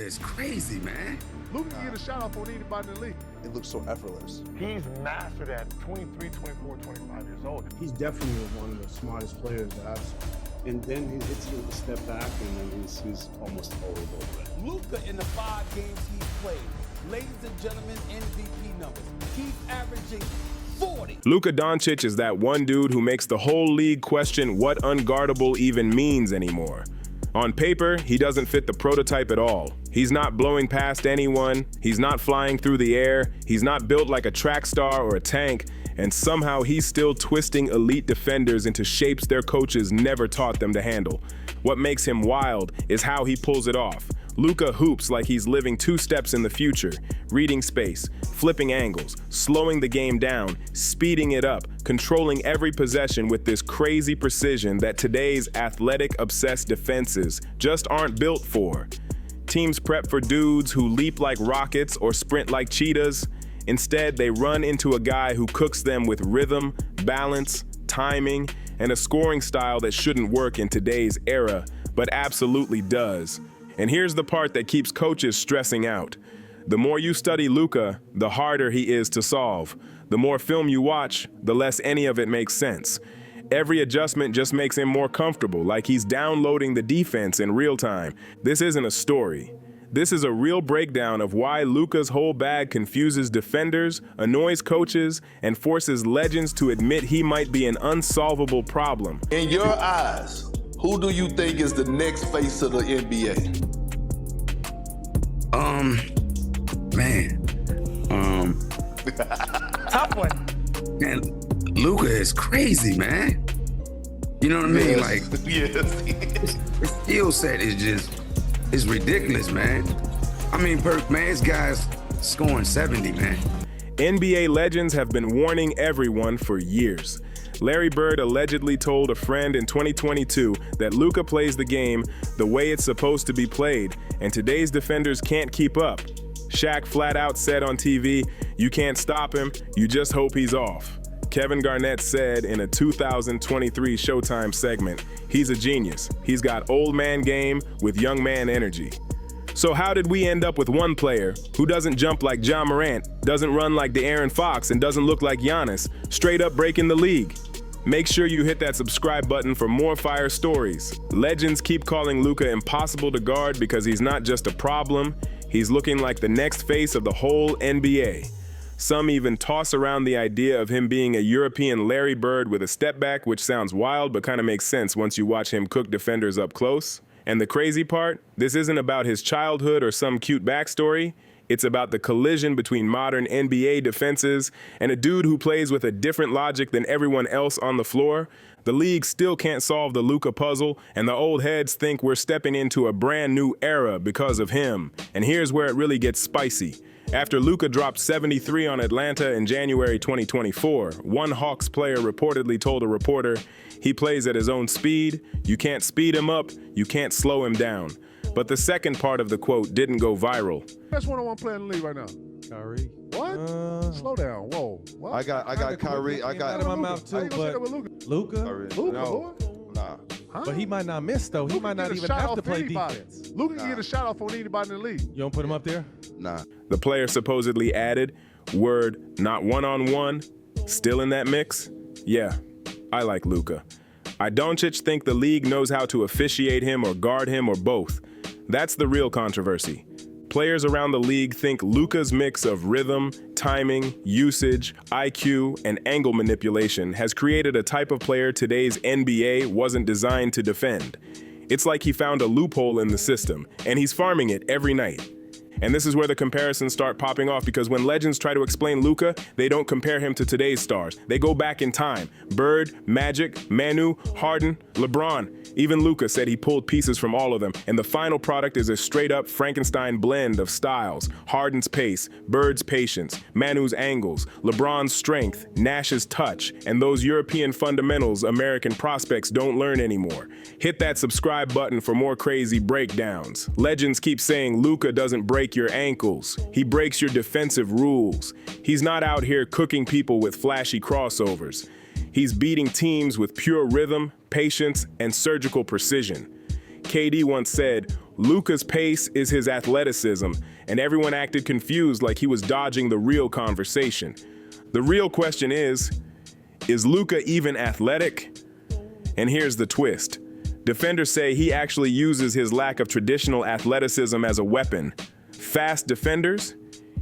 is crazy, man. Luka can get a shot off on anybody in the league. It looks so effortless. He's mastered at 23, 24, 25 years old. He's definitely one of the smartest players that I've seen. And then he hits you with a step back, and then he's almost horrible. Luka in the 5 games he's played. Ladies and gentlemen, MVP numbers. He's averaging 40. Luka Doncic is that one dude who makes the whole league question what unguardable even means anymore. On paper, he doesn't fit the prototype at all. He's not blowing past anyone, he's not flying through the air, he's not built like a track star or a tank, and somehow he's still twisting elite defenders into shapes their coaches never taught them to handle. What makes him wild is how he pulls it off. Luka hoops like he's living 2 steps in the future, reading space, flipping angles, slowing the game down, speeding it up, controlling every possession with this crazy precision that today's athletic-obsessed defenses just aren't built for. Teams prep for dudes who leap like rockets or sprint like cheetahs. Instead, they run into a guy who cooks them with rhythm, balance, timing, and a scoring style that shouldn't work in today's era, but absolutely does. And here's the part that keeps coaches stressing out. The more you study Luka, the harder he is to solve. The more film you watch, the less any of it makes sense. Every adjustment just makes him more comfortable, like he's downloading the defense in real time. This isn't a story. This is a real breakdown of why Luka's whole bag confuses defenders, annoys coaches, and forces legends to admit he might be an unsolvable problem. In your eyes, who do you think is the next face of the NBA? Tough one. Man, Luka is crazy, man. You know what I mean? Like, Yes. his skill set is ridiculous, man. I mean, this guy's scoring 70, man. NBA legends have been warning everyone for years. Larry Bird allegedly told a friend in 2022 that Luka plays the game the way it's supposed to be played, and today's defenders can't keep up. Shaq flat out said on TV, "You can't stop him, you just hope he's off." Kevin Garnett said in a 2023 Showtime segment, "He's a genius. He's got old man game with young man energy." So how did we end up with one player who doesn't jump like Ja Morant, doesn't run like De'Aaron Fox, and doesn't look like Giannis, straight up breaking the league? Make sure you hit that subscribe button for more fire stories. Legends keep calling Luka impossible to guard because he's not just a problem, he's looking like the next face of the whole NBA. Some even toss around the idea of him being a European Larry Bird with a step back, which sounds wild but kind of makes sense once you watch him cook defenders up close. And the crazy part, this isn't about his childhood or some cute backstory. It's about the collision between modern NBA defenses and a dude who plays with a different logic than everyone else on the floor. The league still can't solve the Luka puzzle, and the old heads think we're stepping into a brand new era because of him. And here's where it really gets spicy. After Luka dropped 73 on Atlanta in January 2024, one Hawks player reportedly told a reporter, "He plays at his own speed. You can't speed him up. You can't slow him down." But the second part of the quote didn't go viral. Best one-on-one player in the league right now. Kyrie. What? Slow down. Whoa. What? I got Kyrie. I got out of my mouth How you too, gonna say that but with Luka? Luka, Kyrie. Luka, No. boy. Nah. Huh? but he might not miss though. He Luka might can not get a even shot have to off play anybody. defense. Luka can get a shot off on anybody in the league. You don't put him up there? Nah. The player supposedly added, word, not one-on-one, still in that mix? Yeah, I like Luka. I Doncic think the league knows how to officiate him or guard him or both. That's the real controversy. Players around the league think Luka's mix of rhythm, timing, usage, IQ, and angle manipulation has created a type of player today's NBA wasn't designed to defend. It's like he found a loophole in the system, and he's farming it every night. And this is where the comparisons start popping off, because when legends try to explain Luka, they don't compare him to today's stars. They go back in time. Bird, Magic, Manu, Harden, LeBron. Even Luka said he pulled pieces from all of them, and the final product is a straight-up Frankenstein blend of styles. Harden's pace, Bird's patience, Manu's angles, LeBron's strength, Nash's touch, and those European fundamentals American prospects don't learn anymore. Hit that subscribe button for more crazy breakdowns. Legends keep saying Luka doesn't break your ankles. He breaks your defensive rules. He's not out here cooking people with flashy crossovers. He's beating teams with pure rhythm, patience, and surgical precision. KD once said, Luka's pace is his athleticism, and everyone acted confused like he was dodging the real conversation. The real question is Luka even athletic? And here's the twist. Defenders say he actually uses his lack of traditional athleticism as a weapon. Fast defenders?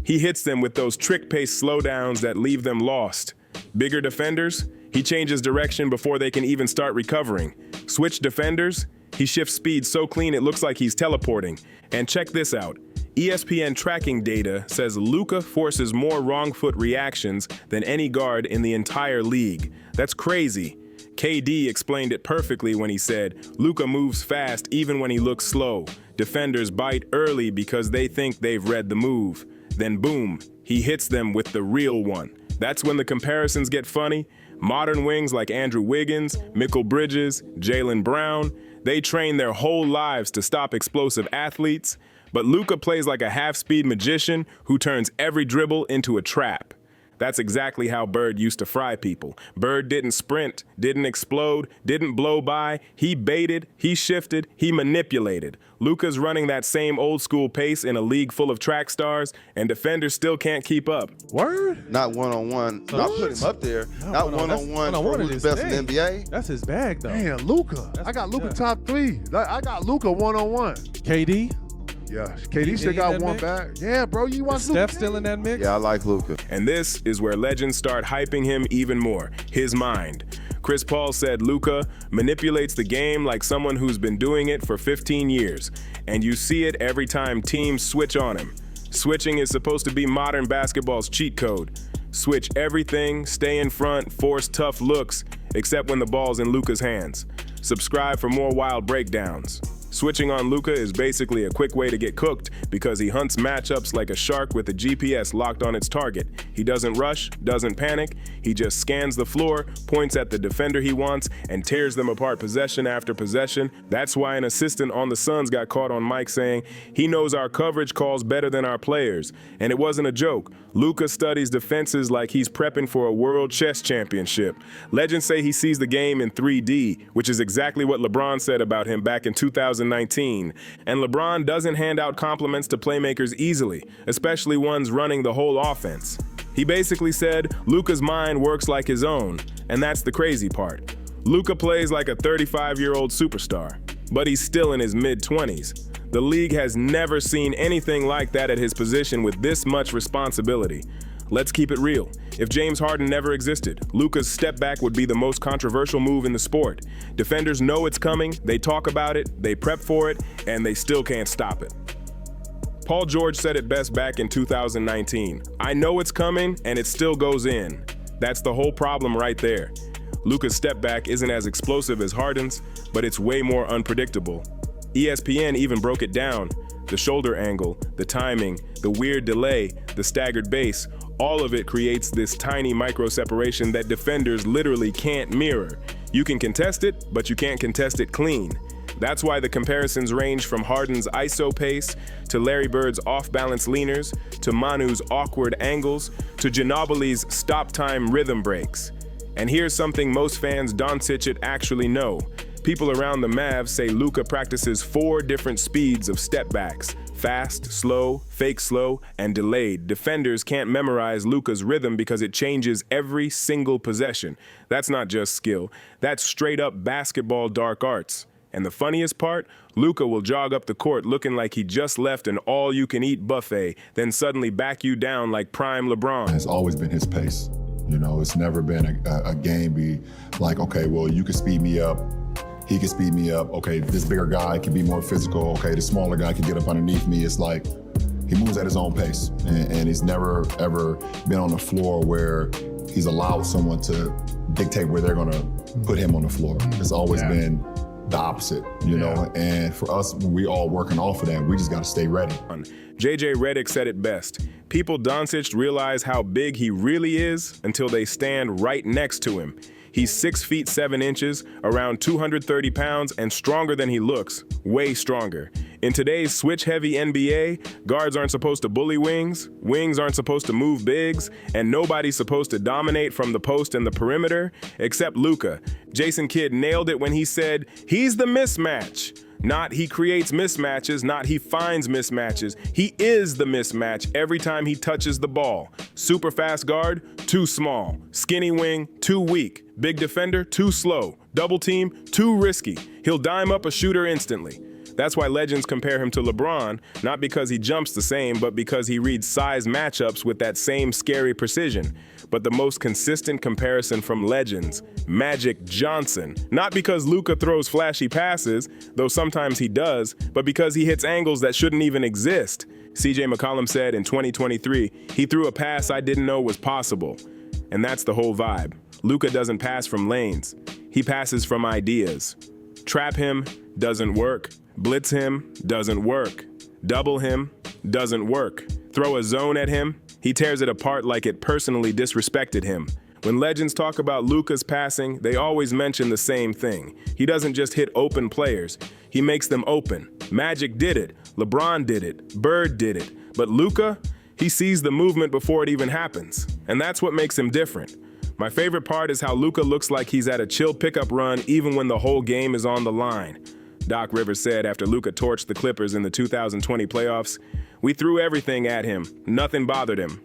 He hits them with those trick-paced slowdowns that leave them lost. Bigger defenders? He changes direction before they can even start recovering. Switch defenders? He shifts speed so clean it looks like he's teleporting. And check this out. ESPN tracking data says Luka forces more wrong foot reactions than any guard in the entire league. That's crazy. KD explained it perfectly when he said, Luka moves fast even when he looks slow. Defenders bite early because they think they've read the move. Then boom, he hits them with the real one. That's when the comparisons get funny. Modern wings like Andrew Wiggins, Mikal Bridges, Jaylen Brown, they train their whole lives to stop explosive athletes. But Luka plays like a half-speed magician who turns every dribble into a trap. That's exactly how Bird used to fry people. Bird didn't sprint, didn't explode, didn't blow by. He baited, he shifted, he manipulated. Luka's running that same old-school pace in a league full of track stars, and defenders still can't keep up. Word? Not one-on-one. Not put him up there. Not one-on-one for who's best in the NBA. That's his bag, though. Man, Luka. I got Luka top 3. I got Luka one-on-one. KD? Yeah, KD still got one back. Yeah, bro, you want Steph still in that mix? Yeah, I like Luka. And this is where legends start hyping him even more, his mind. Chris Paul said Luka manipulates the game like someone who's been doing it for 15 years. And you see it every time teams switch on him. Switching is supposed to be modern basketball's cheat code. Switch everything, stay in front, force tough looks, except when the ball's in Luka's hands. Subscribe for more wild breakdowns. Switching on Luka is basically a quick way to get cooked because he hunts matchups like a shark with a GPS locked on its target. He doesn't rush, doesn't panic, he just scans the floor, points at the defender he wants, and tears them apart possession after possession. That's why an assistant on the Suns got caught on mic saying, he knows our coverage calls better than our players. And it wasn't a joke. Luka studies defenses like he's prepping for a world chess championship. Legends say he sees the game in 3D, which is exactly what LeBron said about him back in 2019. And LeBron doesn't hand out compliments to playmakers easily, especially ones running the whole offense. He basically said Luka's mind works like his own, and that's the crazy part. Luka plays like a 35-year-old superstar, but he's still in his mid-20s. The league has never seen anything like that at his position with this much responsibility. Let's keep it real. If James Harden never existed, Luka's step back would be the most controversial move in the sport. Defenders know it's coming, they talk about it, they prep for it, and they still can't stop it. Paul George said it best back in 2019. I know it's coming, and it still goes in. That's the whole problem right there. Luka's step back isn't as explosive as Harden's, but it's way more unpredictable. ESPN even broke it down. The shoulder angle, the timing, the weird delay, the staggered base, all of it creates this tiny micro separation that defenders literally can't mirror. You can contest it, but you can't contest it clean. That's why the comparisons range from Harden's ISO pace, to Larry Bird's off-balance leaners, to Manu's awkward angles, to Ginobili's stop-time rhythm breaks. And here's something most fans Doncic actually know. People around the Mavs say Luka practices 4 different speeds of step backs: fast, slow, fake slow, and delayed. Defenders can't memorize Luka's rhythm because it changes every single possession. That's not just skill, that's straight up basketball dark arts. And the funniest part, Luka will jog up the court looking like he just left an all-you-can-eat buffet, then suddenly back you down like prime LeBron. It's always been his pace. You know, it's never been a game be like, okay, well, you can speed me up, he can speed me up, okay, this bigger guy can be more physical, okay, the smaller guy can get up underneath me. It's like, he moves at his own pace, and he's never, ever been on the floor where he's allowed someone to dictate where they're gonna put him on the floor. It's always been the opposite, you know, and for us, we all working off of that, we just gotta stay ready. JJ Redick said it best. People Doncic realize how big he really is until they stand right next to him. He's 6 feet 7 inches, around 230 pounds, and stronger than he looks, way stronger. In today's switch-heavy NBA, guards aren't supposed to bully wings, wings aren't supposed to move bigs, and nobody's supposed to dominate from the post and the perimeter, except Luka. Jason Kidd nailed it when he said, he's the mismatch. Not he creates mismatches, not he finds mismatches. He is the mismatch every time he touches the ball. Super fast guard, too small. Skinny wing, too weak. Big defender, too slow. Double team, too risky. He'll dime up a shooter instantly. That's why legends compare him to LeBron, not because he jumps the same, but because he reads size matchups with that same scary precision. But the most consistent comparison from legends, Magic Johnson. Not because Luka throws flashy passes, though sometimes he does, but because he hits angles that shouldn't even exist. CJ McCollum said in 2023, he threw a pass I didn't know was possible. And that's the whole vibe. Luka doesn't pass from lanes. He passes from ideas. Trap him, doesn't work. Blitz him, doesn't work. Double him, doesn't work. Throw a zone at him, he tears it apart like it personally disrespected him. When legends talk about Luka's passing, they always mention the same thing. He doesn't just hit open players, he makes them open. Magic did it, LeBron did it, Bird did it. But Luka, he sees the movement before it even happens. And that's what makes him different. My favorite part is how Luka looks like he's at a chill pickup run even when the whole game is on the line. Doc Rivers said after Luka torched the Clippers in the 2020 playoffs, "We threw everything at him. Nothing bothered him."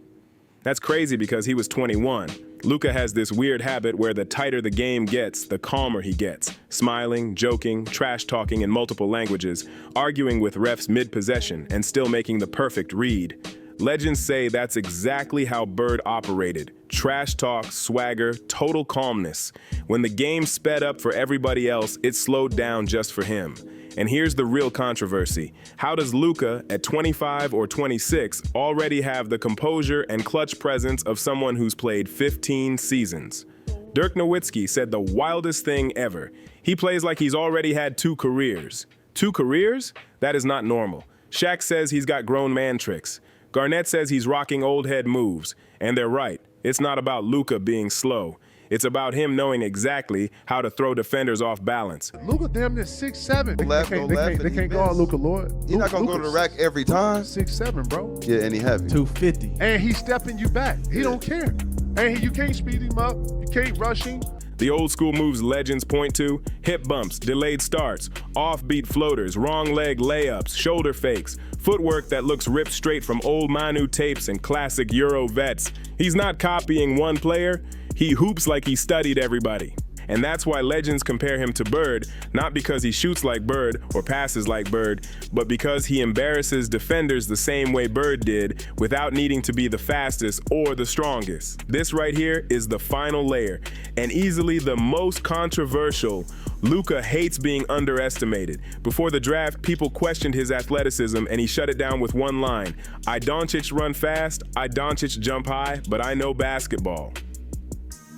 That's crazy because he was 21. Luka has this weird habit where the tighter the game gets, the calmer he gets. Smiling, joking, trash talking in multiple languages, arguing with refs mid-possession, and still making the perfect read. Legends say that's exactly how Bird operated. Trash talk, swagger, total calmness. When the game sped up for everybody else, it slowed down just for him. And here's the real controversy. How does Luka, at 25 or 26, already have the composure and clutch presence of someone who's played 15 seasons? Dirk Nowitzki said the wildest thing ever. He plays like he's already had 2 careers. 2 careers? That is not normal. Shaq says he's got grown man tricks. Garnett says he's rocking old head moves, and they're right. It's not about Luka being slow. It's about him knowing exactly how to throw defenders off balance. Luka damn near 6'7". They They can't guard Luka, Lord. He's not gonna go to the rack every time. 6'7", bro. Yeah, and he heavy. 250. And he's stepping you back. He don't care. And you can't speed him up. You can't rush him. The old school moves legends point to: hip bumps, delayed starts, offbeat floaters, wrong leg layups, shoulder fakes, footwork that looks ripped straight from old Manu tapes and classic Euro vets. He's not copying one player, he hoops like he studied everybody. And that's why legends compare him to Bird, not because he shoots like Bird or passes like Bird, but because he embarrasses defenders the same way Bird did without needing to be the fastest or the strongest. This right here is the final layer, and easily the most controversial. Luka hates being underestimated. Before the draft, people questioned his athleticism and he shut it down with one line: "I Doncic run fast, I Doncic jump high, but I know basketball."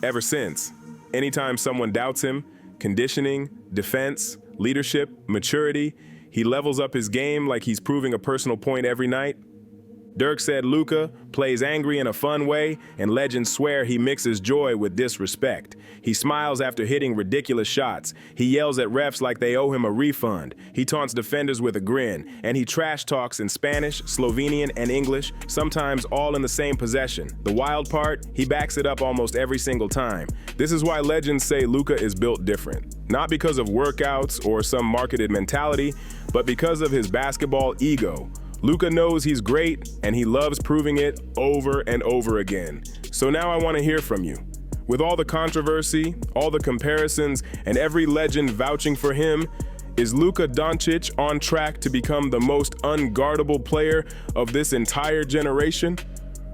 Ever since, anytime someone doubts him, conditioning, defense, leadership, maturity, he levels up his game like he's proving a personal point every night. Dirk said Luka plays angry in a fun way, and legends swear he mixes joy with disrespect. He smiles after hitting ridiculous shots. He yells at refs like they owe him a refund. He taunts defenders with a grin, and he trash talks in Spanish, Slovenian, and English, sometimes all in the same possession. The wild part, he backs it up almost every single time. This is why legends say Luka is built different. Not because of workouts or some marketed mentality, but because of his basketball ego. Luka knows he's great, and he loves proving it over and over again. So now I want to hear from you. With all the controversy, all the comparisons, and every legend vouching for him, is Luka Doncic on track to become the most unguardable player of this entire generation?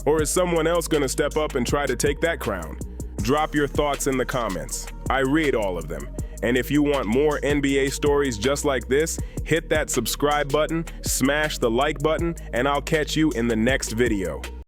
Or is someone else going to step up and try to take that crown? Drop your thoughts in the comments. I read all of them. And if you want more NBA stories just like this, hit that subscribe button, smash the like button, and I'll catch you in the next video.